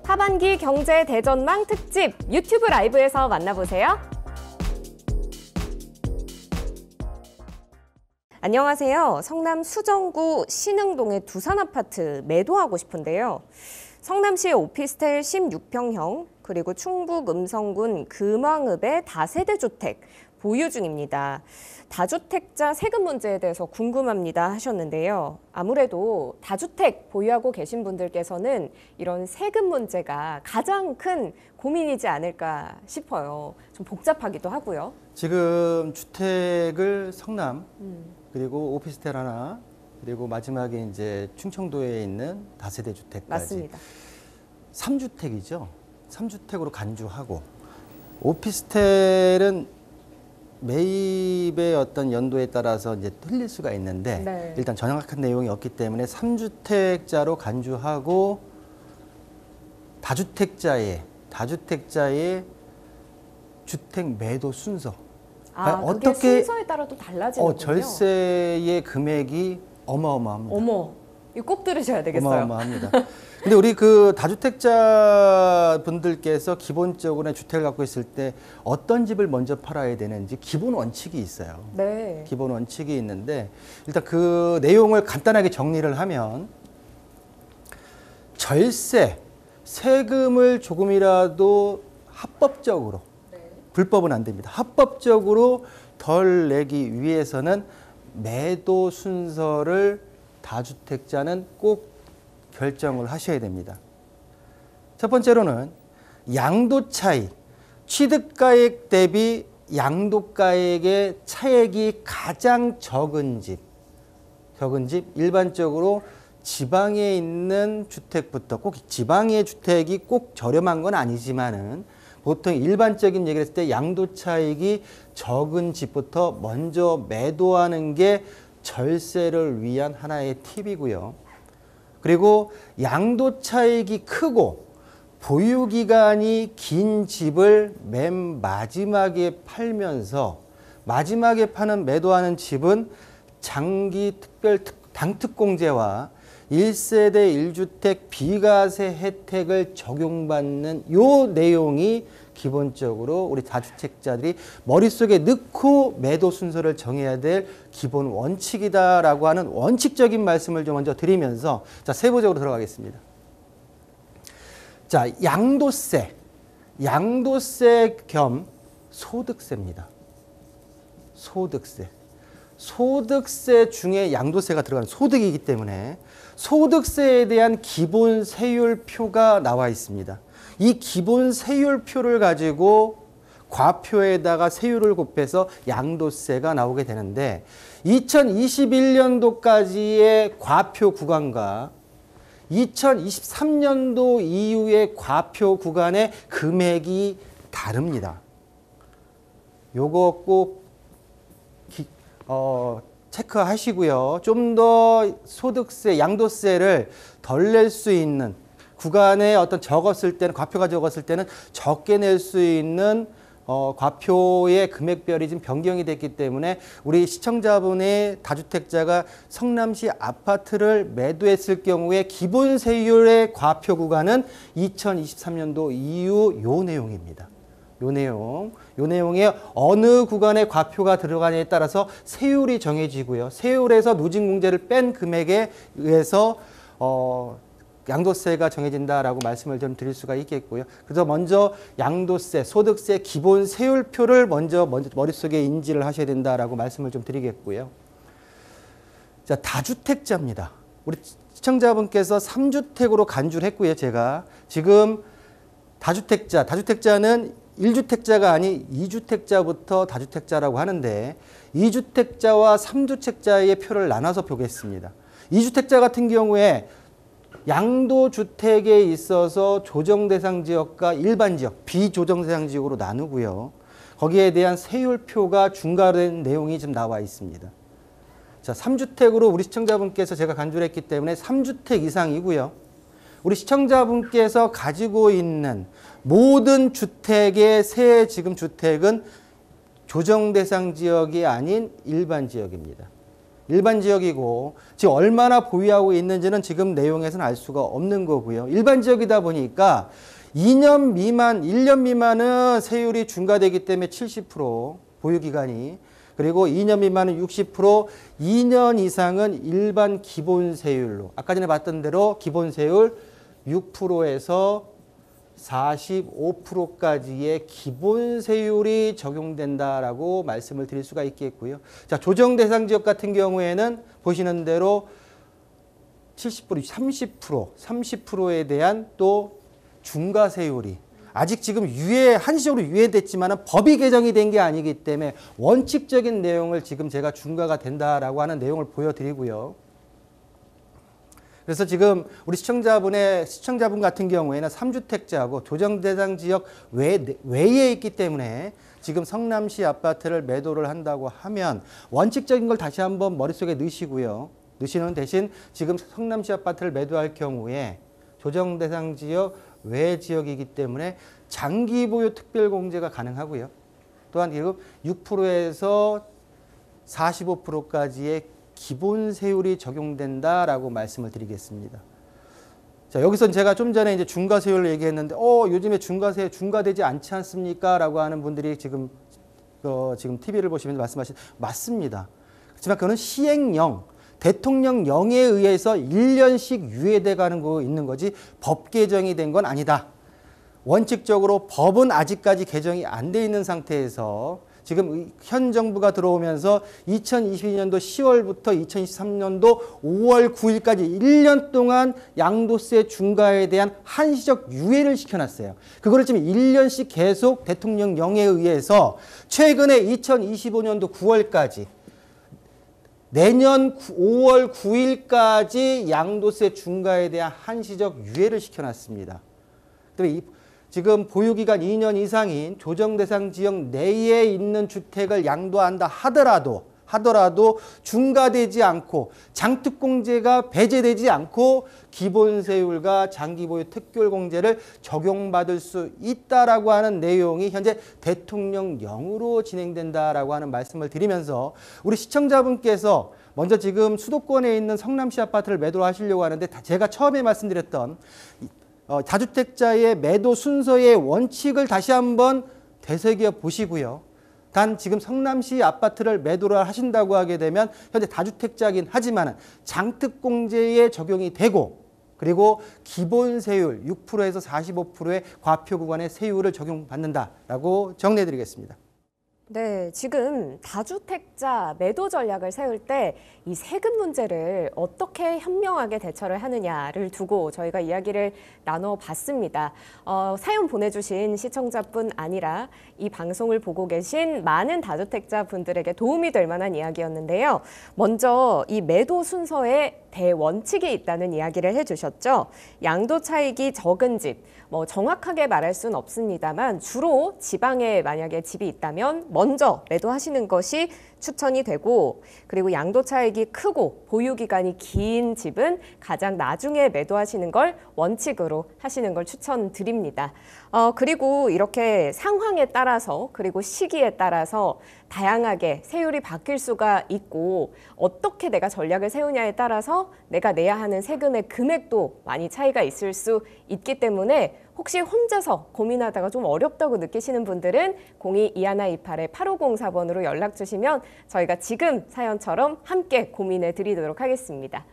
하반기 경제 대전망 특집 유튜브 라이브에서 만나보세요. 안녕하세요. 성남 수정구 신흥동의 두산 아파트 매도하고 싶은데요. 성남시 오피스텔 16평형 그리고 충북 음성군 금왕읍의 다세대 주택 보유 중입니다. 다주택자 세금 문제에 대해서 궁금합니다 하셨는데요. 아무래도 다주택 보유하고 계신 분들께서는 이런 세금 문제가 가장 큰 고민이지 않을까 싶어요. 좀 복잡하기도 하고요. 지금 주택을 성남 그리고 오피스텔 하나 그리고 마지막에 이제 충청도에 있는 다세대 주택까지 맞습니다. 3주택이죠. 3주택으로 간주하고 오피스텔은 매입의 어떤 연도에 따라서 이제 틀릴 수가 있는데 네. 일단 정확한 내용이 없기 때문에 3주택자로 간주하고 다주택자의 주택 매도 순서. 그게 순서에 따라 또 달라지는군요. 절세의 금액이 어마어마합니다. 어머, 이거 꼭 들으셔야 되겠어요. 어마어마합니다. 근데 우리 그 다주택자 분들께서 기본적으로 주택을 갖고 있을 때 어떤 집을 먼저 팔아야 되는지 기본 원칙이 있어요. 네. 기본 원칙이 있는데 일단 그 내용을 간단하게 정리를 하면 절세, 세금을 조금이라도 합법적으로 불법은 안 됩니다. 합법적으로 덜 내기 위해서는 매도 순서를 다주택자는 꼭 결정을 하셔야 됩니다. 첫 번째로는 양도 차익, 취득가액 대비 양도가액의 차액이 가장 적은 집, 일반적으로 지방에 있는 주택부터, 꼭 지방의 주택이 꼭 저렴한 건 아니지만은 보통 일반적인 얘기를 했을 때 양도 차익이 적은 집부터 먼저 매도하는 게 절세를 위한 하나의 팁이고요. 그리고 양도 차익이 크고 보유 기간이 긴 집을 맨 마지막에 팔면서 마지막에 파는 매도하는 집은 장기 특별 당특공제와 1세대 1주택 비과세 혜택을 적용받는 요 내용이 기본적으로 우리 다주택자들이 머릿속에 넣고 매도 순서를 정해야 될 기본 원칙이다라고 하는 원칙적인 말씀을 좀 먼저 드리면서 자, 세부적으로 들어가겠습니다. 자, 양도세 겸 소득세입니다. 소득세 중에 양도세가 들어가는 소득이기 때문에 소득세에 대한 기본 세율표가 나와 있습니다. 이 기본 세율표를 가지고 과표에다가 세율을 곱해서 양도세가 나오게 되는데 2021년도까지의 과표 구간과 2023년도 이후의 과표 구간의 금액이 다릅니다. 요거 꼭 체크하시고요. 좀 더 소득세, 양도세를 덜 낼 수 있는 구간에 어떤 적었을 때는, 과표가 적었을 때는 적게 낼 수 있는 과표의 금액별이 지금 변경이 됐기 때문에 우리 시청자분의 다주택자가 성남시 아파트를 매도했을 경우에 기본 세율의 과표 구간은 2023년도 이후 요 내용입니다. 요 내용에 어느 구간에 과표가 들어가냐에 따라서 세율이 정해지고요. 세율에서 누진공제를 뺀 금액에 의해서 양도세가 정해진다라고 말씀을 좀 드릴 수가 있겠고요. 그래서 먼저 양도세, 소득세 기본 세율표를 먼저 머릿속에 인지를 하셔야 된다라고 말씀을 좀 드리겠고요. 자, 다주택자입니다. 우리 시청자분께서 3주택으로 간주를 했고요. 제가 지금 다주택자는 1주택자가 아닌 2주택자부터 다주택자라고 하는데 2주택자와 3주택자의 표를 나눠서 보겠습니다. 2주택자 같은 경우에 양도주택에 있어서 조정대상 지역과 일반 지역, 비조정대상 지역으로 나누고요. 거기에 대한 세율표가 중괄된 내용이 지금 나와 있습니다. 자, 3주택으로 우리 시청자분께서 제가 간주를 했기 때문에 3주택 이상이고요. 우리 시청자분께서 가지고 있는 모든 주택의 세 지금 주택은 조정대상 지역이 아닌 일반 지역입니다. 일반 지역이고 지금 얼마나 보유하고 있는지는 지금 내용에서는 알 수가 없는 거고요. 일반 지역이다 보니까 2년 미만, 1년 미만은 세율이 중과되기 때문에 70% 보유기간이, 그리고 2년 미만은 60%, 2년 이상은 일반 기본세율로, 아까 전에 봤던 대로 기본세율 6%에서 45%까지의 기본세율이 적용된다라고 말씀을 드릴 수가 있겠고요. 자, 조정 대상 지역 같은 경우에는 보시는 대로 70%, 30%에 대한 또 중과세율이 아직 지금 한시적으로 유예됐지만 법이 개정이 된 게 아니기 때문에 원칙적인 내용을 지금 제가 중과가 된다라고 하는 내용을 보여드리고요. 그래서 지금 우리 시청자분 같은 경우에는 3주택자하고 조정 대상 지역 외에 있기 때문에 지금 성남시 아파트를 매도를 한다고 하면 원칙적인 걸 다시 한번 머릿속에 넣으시고요. 넣으시는 대신 지금 성남시 아파트를 매도할 경우에 조정 대상 지역 외 지역이기 때문에 장기 보유 특별 공제가 가능하고요. 또한 지금 6%에서 45%까지의 기본 세율이 적용된다라고 말씀을 드리겠습니다. 자, 여기서 제가 좀 전에 이제 중과세율을 얘기했는데, 요즘에 중과세 중과되지 않지 않습니까? 라고 하는 분들이 지금 TV를 보시면서 말씀하신, 맞습니다. 그렇지만 그거는 시행령, 대통령령에 의해서 1년씩 유예돼 가는 거 있는 거지 법 개정이 된 건 아니다. 원칙적으로 법은 아직까지 개정이 안 돼 있는 상태에서 지금 현 정부가 들어오면서 2022년도 10월부터 2023년도 5월 9일까지 1년 동안 양도세 중과에 대한 한시적 유예를 시켜놨어요. 그거를 지금 1년씩 계속 대통령령에 의해서 최근에 2025년도 9월까지 내년 5월 9일까지 양도세 중과에 대한 한시적 유예를 시켜놨습니다. 지금 보유기간 2년 이상인 조정대상 지역 내에 있는 주택을 양도한다 하더라도 중과되지 않고 장특공제가 배제되지 않고 기본세율과 장기보유 특별공제를 적용받을 수 있다라고 하는 내용이 현재 대통령령으로 진행된다라고 하는 말씀을 드리면서 우리 시청자분께서 먼저 지금 수도권에 있는 성남시 아파트를 매도를 하시려고 하는데 제가 처음에 말씀드렸던 다주택자의 매도 순서의 원칙을 다시 한번 되새겨 보시고요. 단 지금 성남시 아파트를 매도를 하신다고 하게 되면 현재 다주택자긴 하지만 장특공제에 적용이 되고 그리고 기본세율 6%에서 45%의 과표 구간의 세율을 적용받는다라고 정리해 드리겠습니다. 네, 지금 다주택자 매도 전략을 세울 때 이 세금 문제를 어떻게 현명하게 대처를 하느냐를 두고 저희가 이야기를 나눠봤습니다. 사연 보내주신 시청자뿐 아니라 이 방송을 보고 계신 많은 다주택자 분들에게 도움이 될 만한 이야기였는데요. 먼저 이 매도 순서에 대원칙이 있다는 이야기를 해주셨죠. 양도 차익이 적은 집, 정확하게 말할 수는 없습니다만 주로 지방에 만약에 집이 있다면 먼저 매도하시는 것이 추천이 되고, 그리고 양도 차익이 크고 보유 기간이 긴 집은 가장 나중에 매도하시는 걸 원칙으로 하시는 걸 추천드립니다. 그리고 이렇게 상황에 따라서 그리고 시기에 따라서 다양하게 세율이 바뀔 수가 있고 어떻게 내가 전략을 세우냐에 따라서 내가 내야 하는 세금의 금액도 많이 차이가 있을 수 있기 때문에 혹시 혼자서 고민하다가 좀 어렵다고 느끼시는 분들은 02-2128-8504번으로 연락 주시면 저희가 지금 사연처럼 함께 고민해 드리도록 하겠습니다.